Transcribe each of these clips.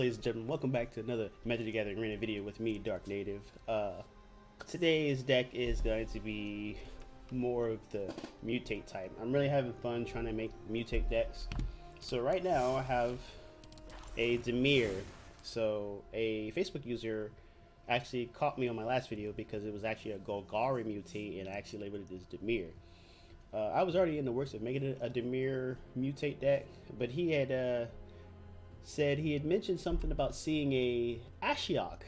ladies and gentlemen, welcome back to another Magic the Gathering Arena video with me, Dark Native. Today's deck is going to be more of the mutate type. I'm really having fun trying to make mutate decks. So right now I have a Dimir. So a Facebook user actually caught me on my last video because it was actually a Golgari mutate and I actually labeled it as Dimir. I was already in the works of making it a Dimir mutate deck, but he had said he had mentioned something about seeing a Ashiok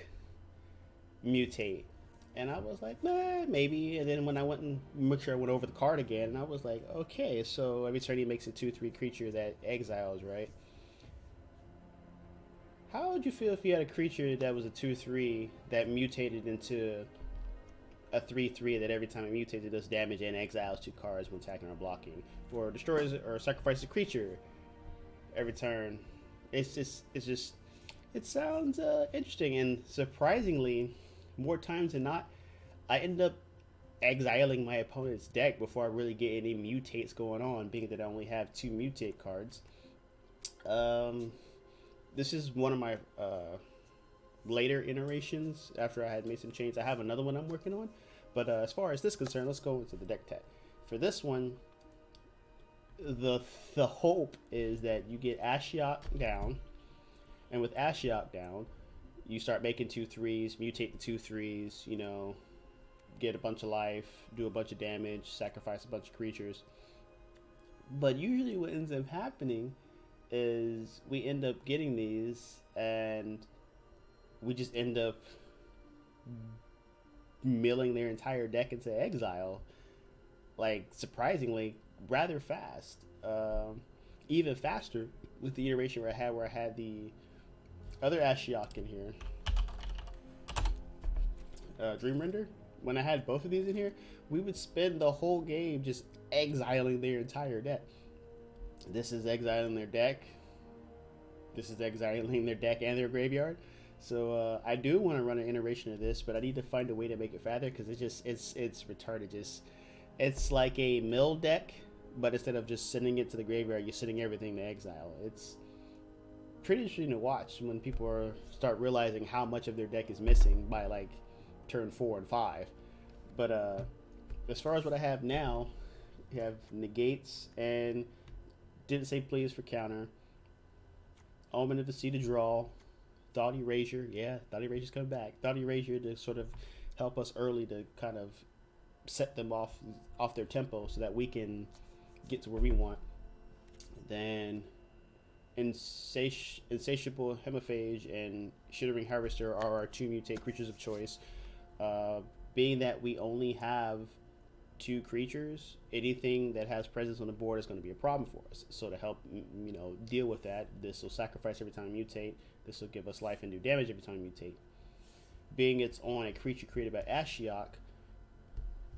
mutate, and I was like, nah, maybe. And then when I went and make sure I went over the card again, and I was like, okay, so every turn he makes a 2/3 creature that exiles, right? How would you feel if you had a creature that was a 2/3 that mutated into a 3/3 that every time it mutates it does damage and exiles 2 cards when attacking or blocking, or destroys or sacrifices a creature every turn? It sounds interesting, and surprisingly, more times than not, I end up exiling my opponent's deck before I really get any mutates going on, being that I only have 2 mutate cards. This is one of my later iterations after I had made some changes. I have another one I'm working on, but as far as this is concerned, let's go into the deck tech. For this one, the hope is that you get Ashiok down, and with Ashiok down, you start making 2/3s, mutate the 2/3s, you know, get a bunch of life, do a bunch of damage, sacrifice a bunch of creatures. But usually what ends up happening is we end up getting these and we just end up milling their entire deck into exile, like surprisingly rather fast, even faster with the iteration where I had the other Ashiok in here, Dream Render. When I had both of these in here, we would spend the whole game just exiling their entire deck. This is exiling their deck. This is exiling their deck and their graveyard. So I do want to run an iteration of this, but I need to find a way to make it faster because it's retarded. It's like a mill deck, but instead of just sending it to the graveyard, you're sending everything to exile. It's pretty interesting to watch when people start realizing how much of their deck is missing by like turn 4 and 5. But as far as what I have now, you have negates and didn't say please for counter. Omen of the Sea to draw. Thought Erasure, yeah, Thought Erasure's coming back. Thought Erasure to sort of help us early to kind of set them off their tempo so that we can get to where we want. Then Insatiable Hemophage and Shivering Harvester are our 2 mutate creatures of choice. Being that we only have 2 creatures, anything that has presence on the board is going to be a problem for us. So to help, you know, deal with that, this will sacrifice every time we mutate. This will give us life and do damage every time we mutate. Being it's on a creature created by Ashiok,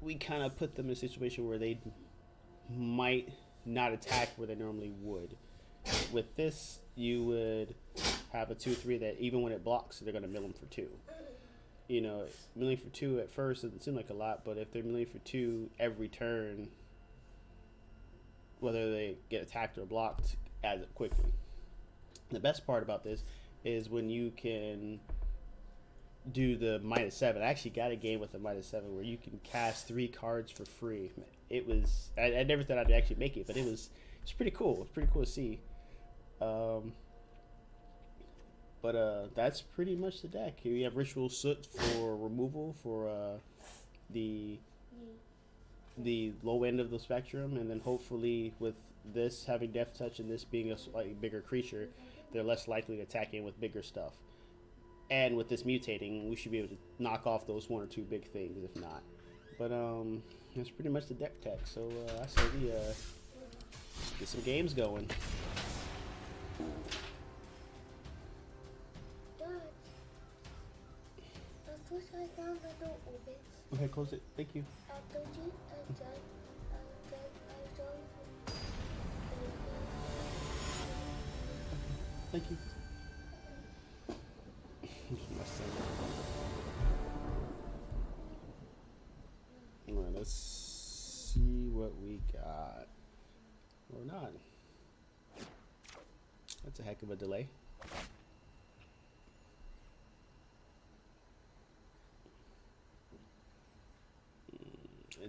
we kind of put them in a situation where they might not attack where they normally would. With this, you would have a 2/3 that even when it blocks, they're going to mill them for 2. You know, milling for 2 at first doesn't seem like a lot, but if they're milling for 2 every turn, whether they get attacked or blocked, adds up quickly. The best part about this is when you can do the -7. I actually got a game with a -7 where you can cast 3 cards for free. It was I never thought I'd actually make it, but it's pretty cool. It's pretty cool to see. But that's pretty much the deck. Here you have Ritual Soot for removal for the low end of the spectrum, and then hopefully with this having Death Touch and this being a slightly bigger creature, they're less likely to attack in with bigger stuff. And with this mutating, we should be able to knock off those 1 or 2 big things, if not. But that's pretty much the deck tech. So I say we get some games going. I found the door open. Okay, close it. Thank you. I told you, I saw Thank you. Alright, let's see what we got. Or not. That's a heck of a delay.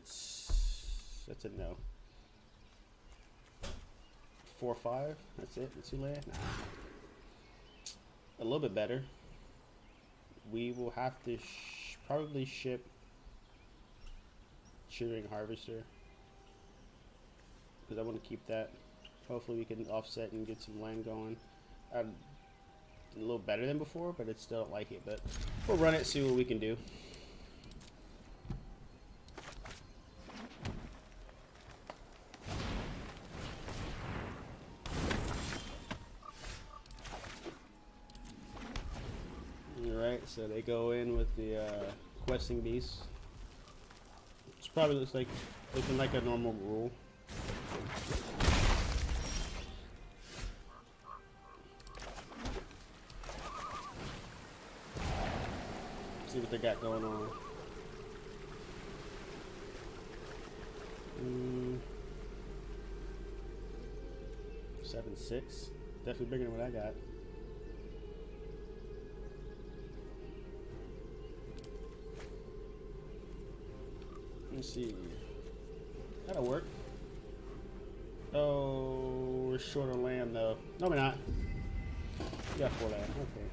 That's a no. 4/5. That's it. That's 2 land. Nah. A little bit better. We will have to probably ship Shearing Harvester because I want to keep that. Hopefully we can offset and get some land going. A little better than before, but I still don't like it. But we'll run it, see what we can do. Alright, so they go in with the questing beast. It's probably looking like a normal rule. See what they got going on. 7/6. Definitely bigger than what I got. Let's see. That'll work. Oh, we're short on land though. No, we're not. We got 4 land. Okay.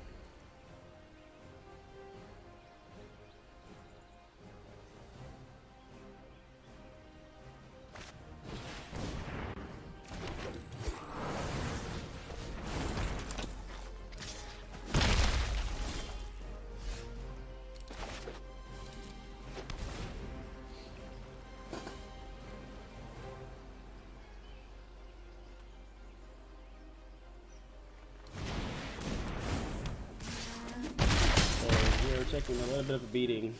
Taking a little bit of a beating.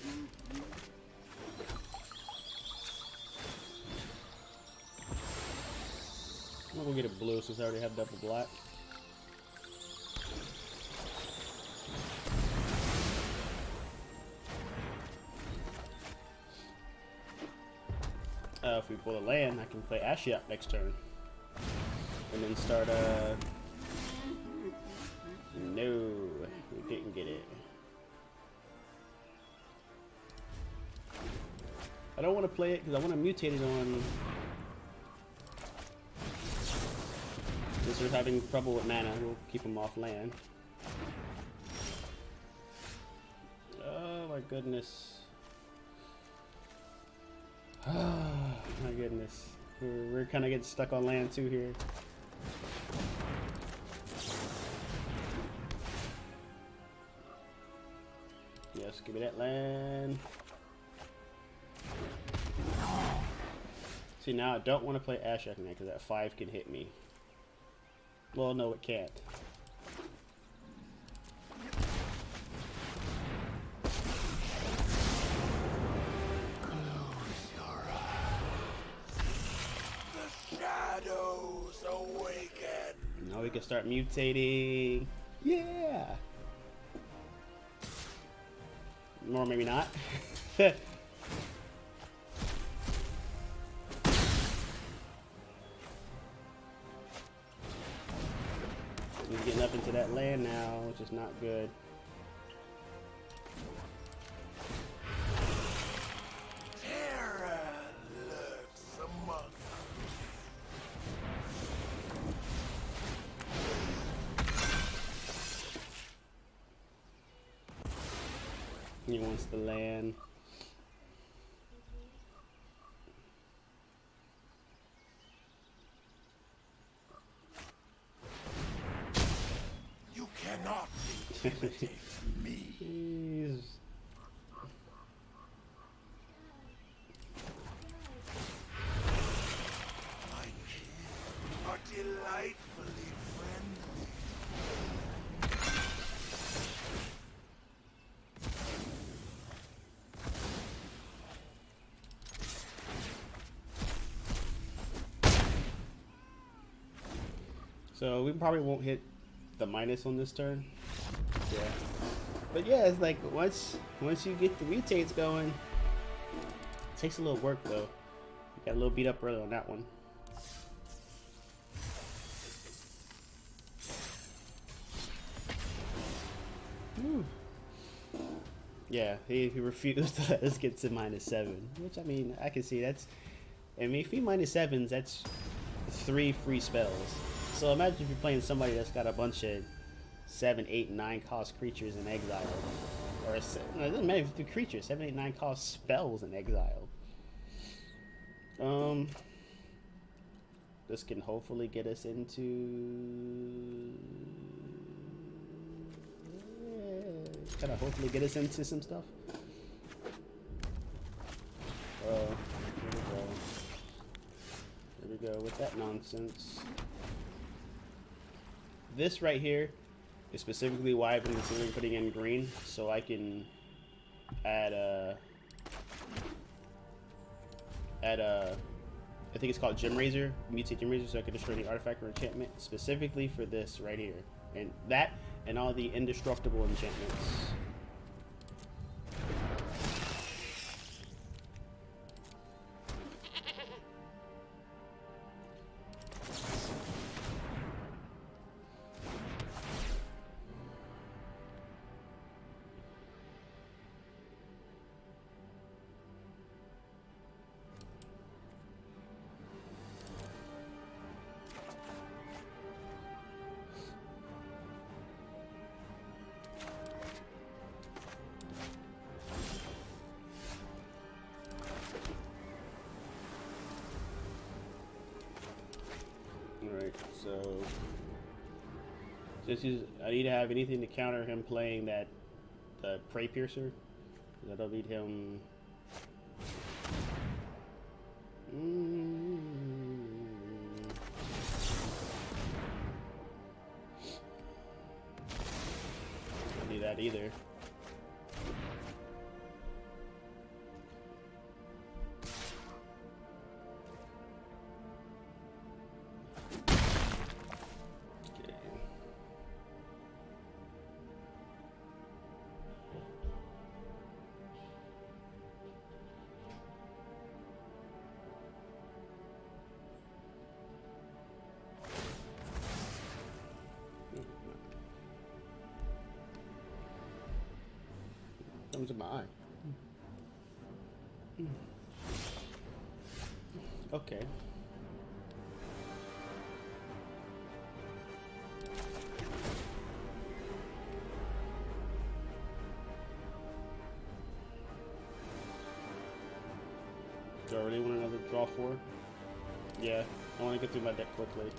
I'm gonna get a blue since I already have double black. If we pull a land, I can play Ashy up next turn. And then start no, we didn't get it. I don't want to play it because I want to mutate it on. Since we're having trouble with mana, we'll keep them off land. Oh my goodness. Oh my goodness. We're kind of getting stuck on land too here. Yes, give me that land. See, now I don't want to play Ashok Man because that 5 can hit me. Well, no, it can't. Close your eyes. The shadows awaken. Now we can start mutating. Yeah! Or maybe not. He's getting up into that land now, which is not good. Terror lurks among us. He wants the land. You cannot intimidate me. Jeez. My kids are delightfully friendly. So we probably won't hit the minus on this turn. Yeah. But yeah, it's like once you get the mutates going, it takes a little work though. Got a little beat up early on that one. Whew. Yeah, he refused to let us get to -7, which I mean I can see that's. I mean, if he -7s, that's 3 free spells. So imagine if you're playing somebody that's got a bunch of 7, 8, 9 cost creatures in exile, or no, it doesn't matter if it's creatures, 7, 8, 9 cost spells in exile. This can hopefully get us into. Kind of hopefully get us into some stuff. Here we go. Here we go with that nonsense. This right here is specifically why I've been considering putting in green, so I can add I think it's called Gem Razor, mutate Gem Razor, so I can destroy the artifact or enchantment specifically for this right here, and that and all the indestructible enchantments. Alright, so I need to have anything to counter him playing that Prey Piercer. That'll beat him. Don't need that either. Comes in my eye. Okay. Do I really want another draw 4? Yeah, I want to get through my deck quickly.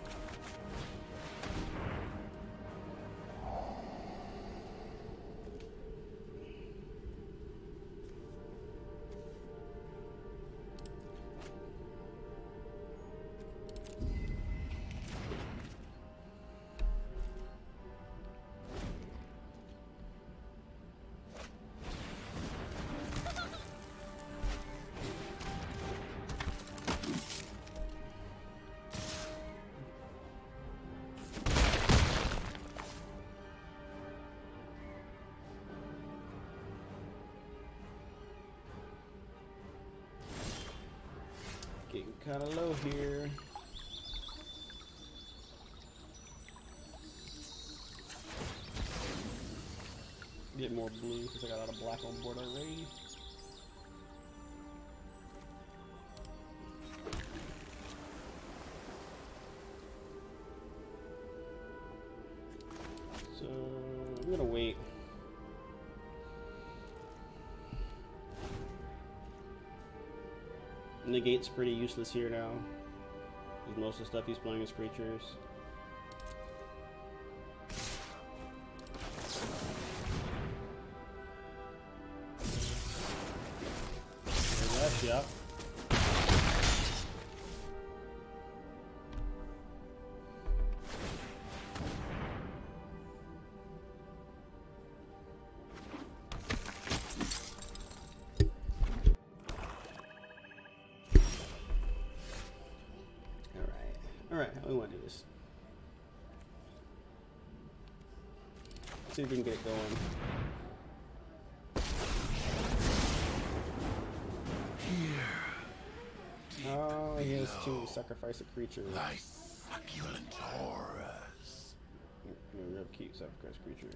Getting kind of low here. Get more blue because I got a lot of black on board already. So I'm gonna wait. Negate's pretty useless here now, because most of the stuff he's playing is creatures. There's that shot. Alright, how do we want to do this? Let's see if we can get it going. Oh, he has to sacrifice a creature. Like succulent horrors. Real cute sacrifice creature.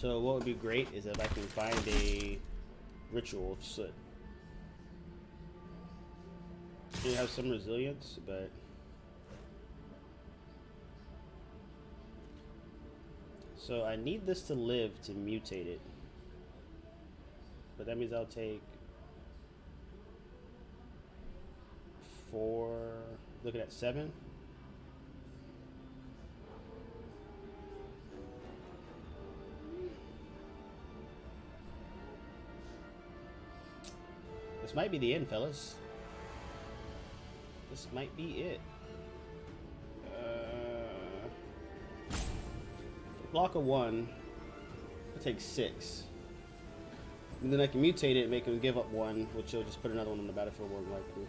So what would be great is if I can find a ritual of soot. You have some resilience, but so I need this to live to mutate it. But that means I'll take 4. Looking at 7. This might be the end, fellas. This might be it. Block of 1. I'll take 6. And then I can mutate it and make him give up 1, which will just put another one on the battlefield more than likely.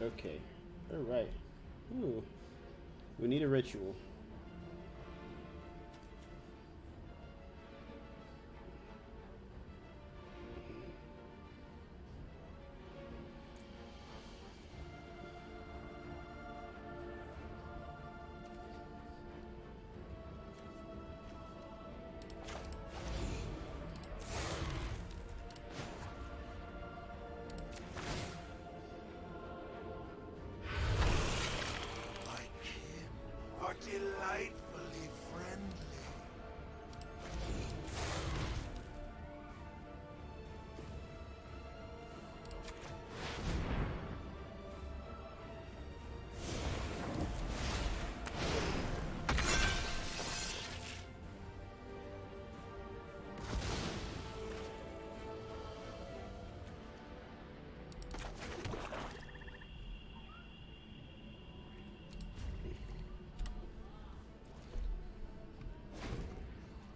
Okay. Alright. Ooh. We need a ritual. Delightfully friendly.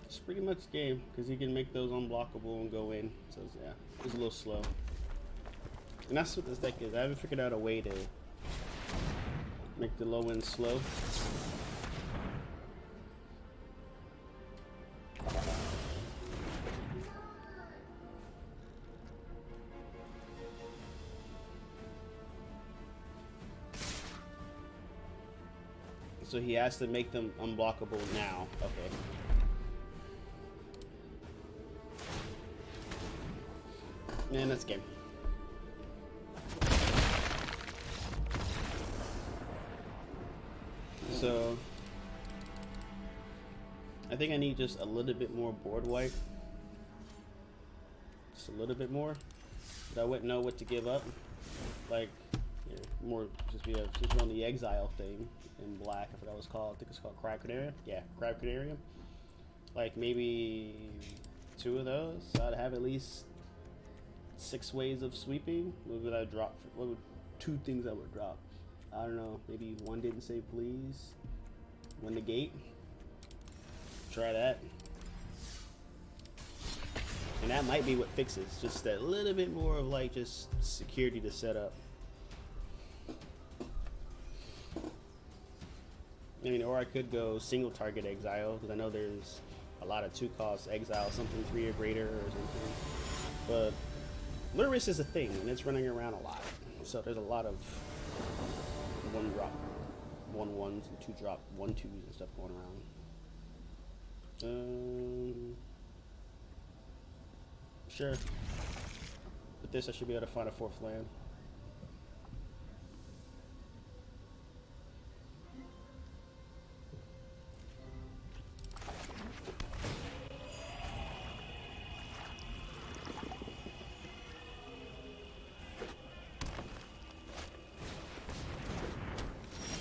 It's pretty much game because he can make those unblockable and go in. So yeah, it's a little slow. And that's what this deck is. I haven't figured out a way to make the low end slow. So he has to make them unblockable now. Okay. And that's game. So I think I need just a little bit more board wipe. Just a little bit more. But I wouldn't know what to give up. Like, yeah, more just be on the exile thing in black. I forgot what it's called. I think it's called Crab Canarium. Yeah, Crab Canarium. Like maybe 2 of those. So I'd have at least 6 ways of sweeping. What would I drop? What would 2 things I would drop? I don't know. Maybe 1 didn't say please. 1 negate. Try that. And that might be what fixes. Just that little bit more of like just security to set up. I mean, or I could go single target exile because I know there's a lot of 2-cost exile, something 3 or greater or something. But Luris is a thing, and it's running around a lot. So there's a lot of 1-drop, 1/1s, and 2-drop 1/2s and stuff going around. Sure. With this, I should be able to find a 4th land.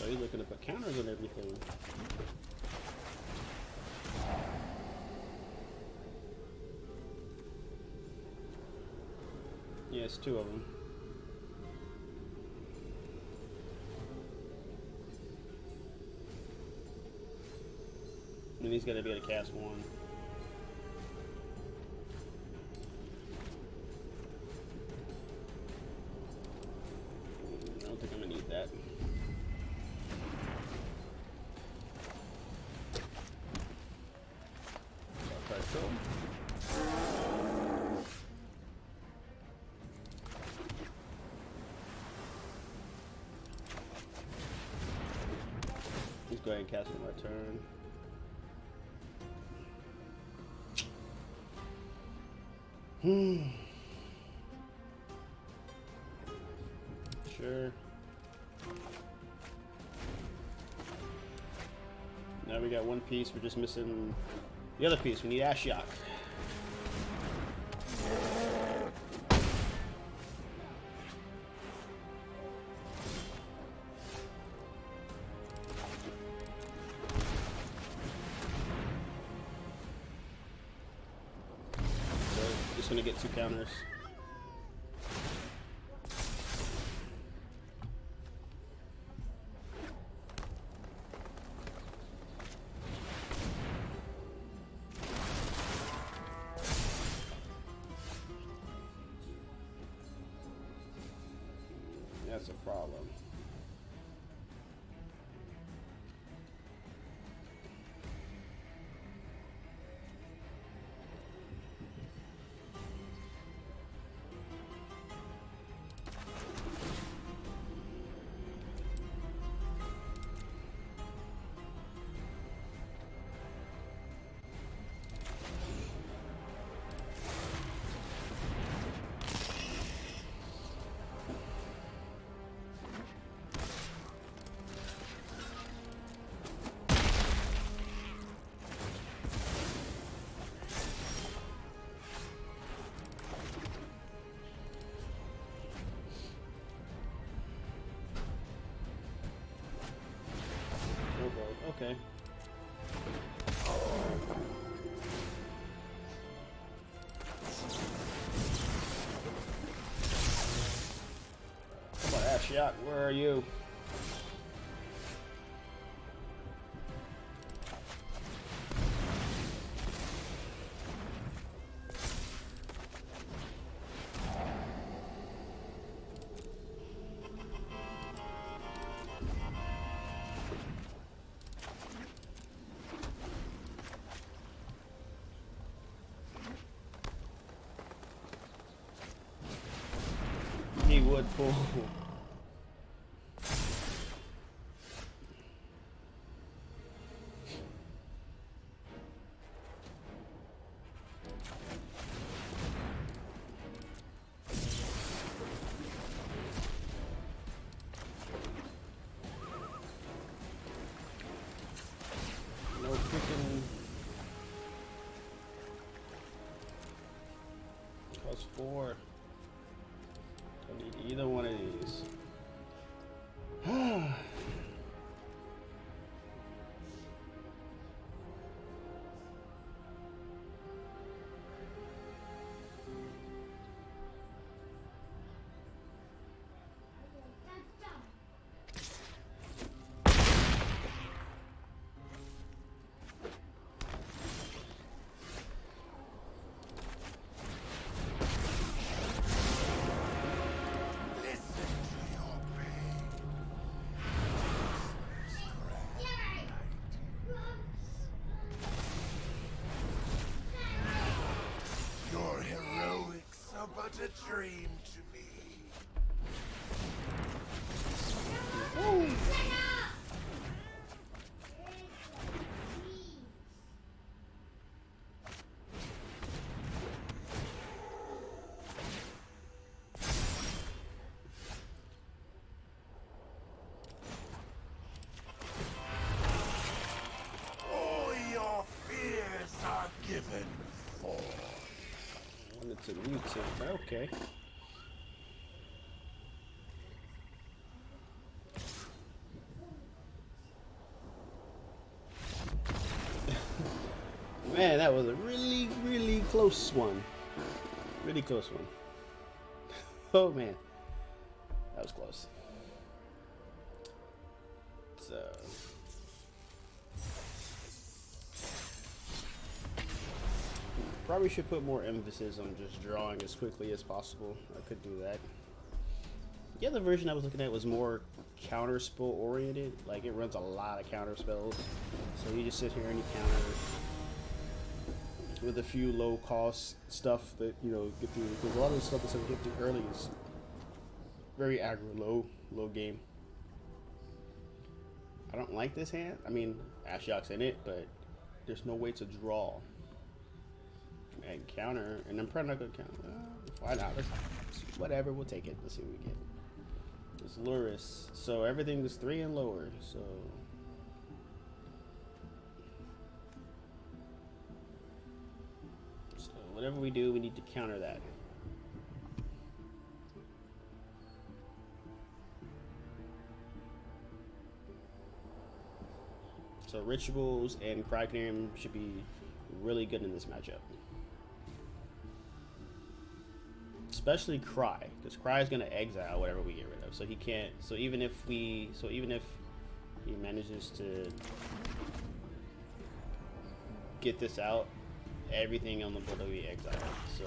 He's looking to put counters on everything. Yeah, it's 2 of them. And he's gonna be able to cast 1. just go ahead and cancel my turn. Sure. Now we got one piece. We're just missing the other piece. We need Ashiok. So just gonna get 2 counters. That's a problem. Okay. Come on, Ashiok, where are you? He would pull. No freaking. Plus 4. Don't need either one of these. Your heroics are but a dream to me. All your fears are given for. Wanted to mutate, but okay. Man, that was a really, really close one. Really close one. Oh man, that was close. So. Probably should put more emphasis on just drawing as quickly as possible. I could do that. The other version I was looking at was more counter spell oriented. Like it runs a lot of counter spells. So you just sit here and you counter with a few low cost stuff that, you know, get through. Because a lot of the stuff that's gonna get through early is very aggro, low game. I don't like this hand. I mean, Ashiok's in it, but there's no way to draw. And counter, and I'm probably not gonna counter. Why not? Whatever, we'll take it. Let's see what we get. It's Luris. So everything is 3 and lower. So whatever we do, we need to counter that. So Rituals and Crycanarium should be really good in this matchup. Especially Cry, because Cry is gonna exile whatever we get rid of. So he can't. So even if he manages to get this out, everything on the board will be exiled. So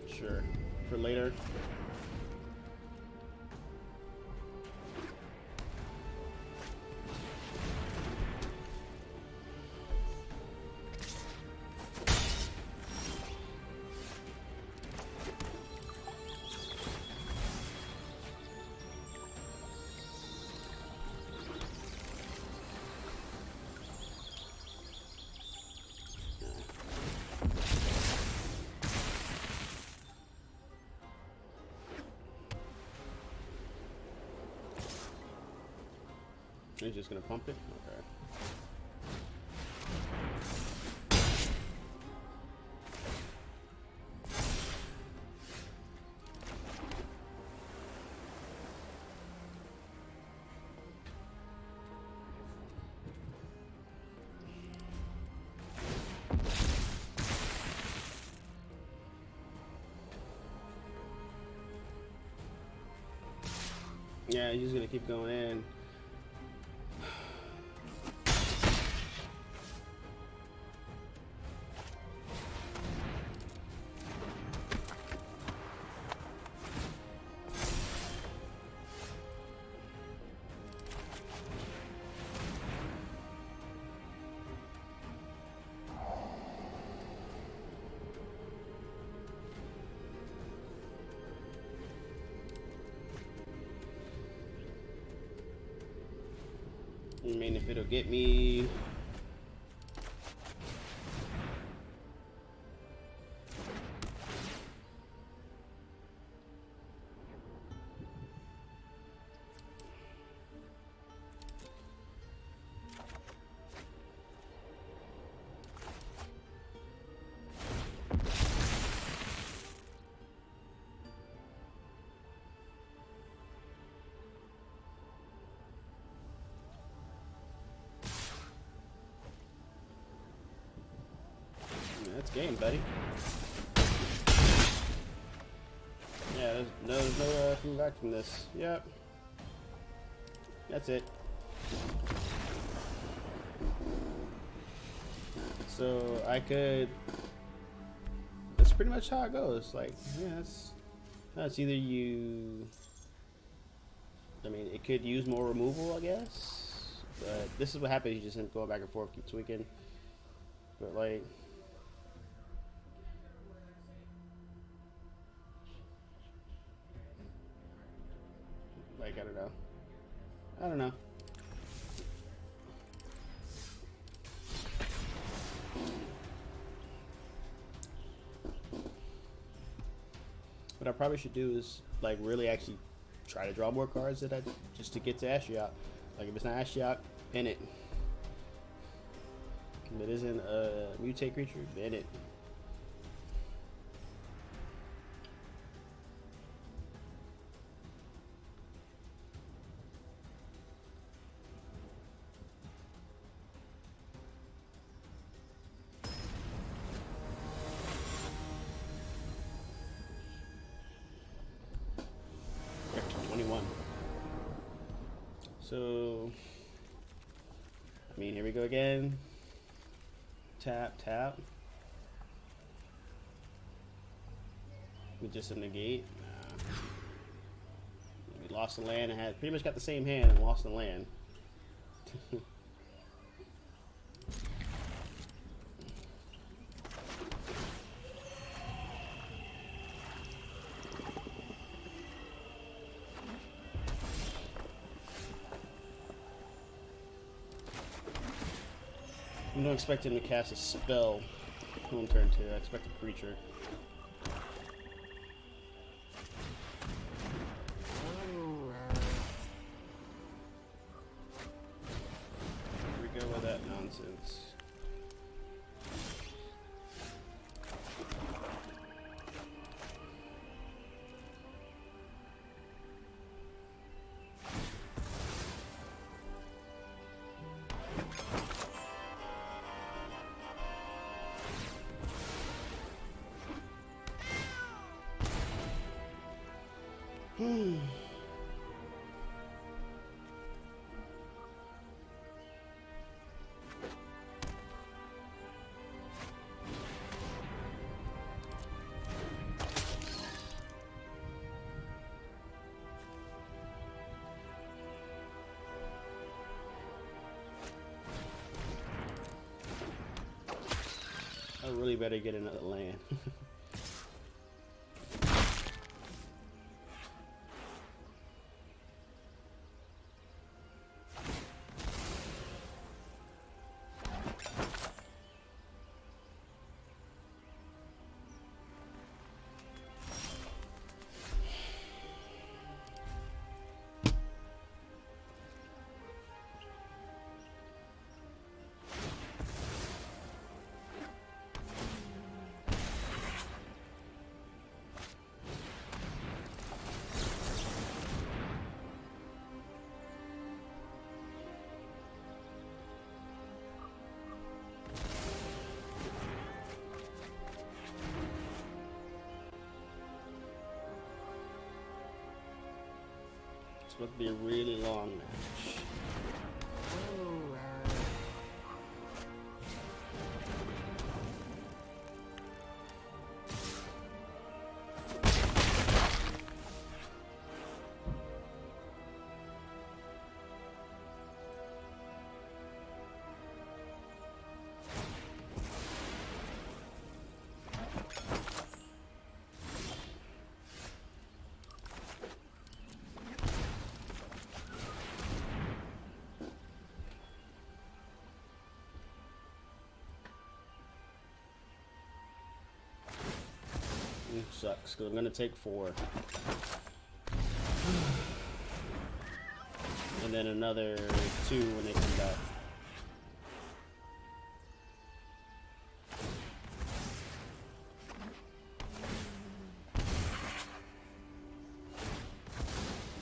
sure, for later. He's just gonna pump it? Okay. Yeah, he's just gonna keep going in. I mean, if it'll get me. That's game, buddy. Yeah, there's no coming back from this. Yep. That's it. So I could. That's pretty much how it goes. Like, yeah, that's either you. I mean, it could use more removal, I guess. But this is what happens. You just end up going back and forth, keep tweaking. But like. Like, I don't know. What I probably should do is like really actually try to draw more cards that just to get to Ashiok. Like if it's not Ashiok, bin it. If it isn't a mutate creature, bin it. So, I mean, here we go again. Tap, tap. We just negate. Nah. We lost the land and had pretty much got the same hand and lost the land. I don't expect him to cast a spell on turn 2. I expect a creature. Here we go with that nonsense. I really better get another land. It's about to be a really long match. Sucks, because I'm going to take 4. And then another 2 when they come back.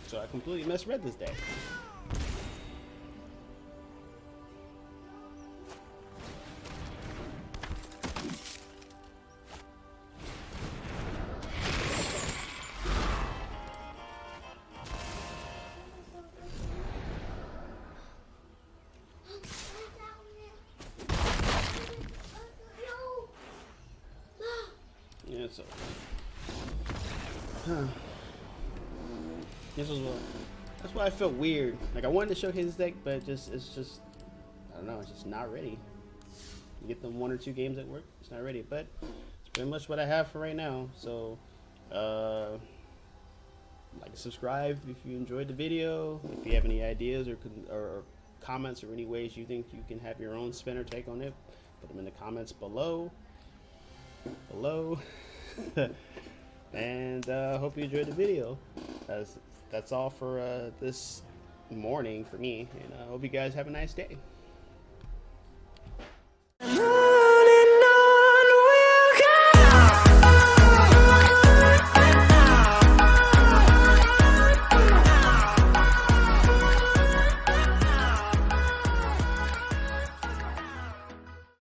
So I completely misread this deck. Yeah, so this was that's why I felt weird. Like I wanted to showcase this deck, but it's just I don't know, it's just not ready. You get them 1 or 2 games at work, it's not ready. But it's pretty much what I have for right now. So like, subscribe if you enjoyed the video. If you have any ideas or comments or any ways you think you can have your own spin or take on it, put them in the comments below. And hope you enjoyed the video. That's all for this morning for me, and I hope you guys have a nice day.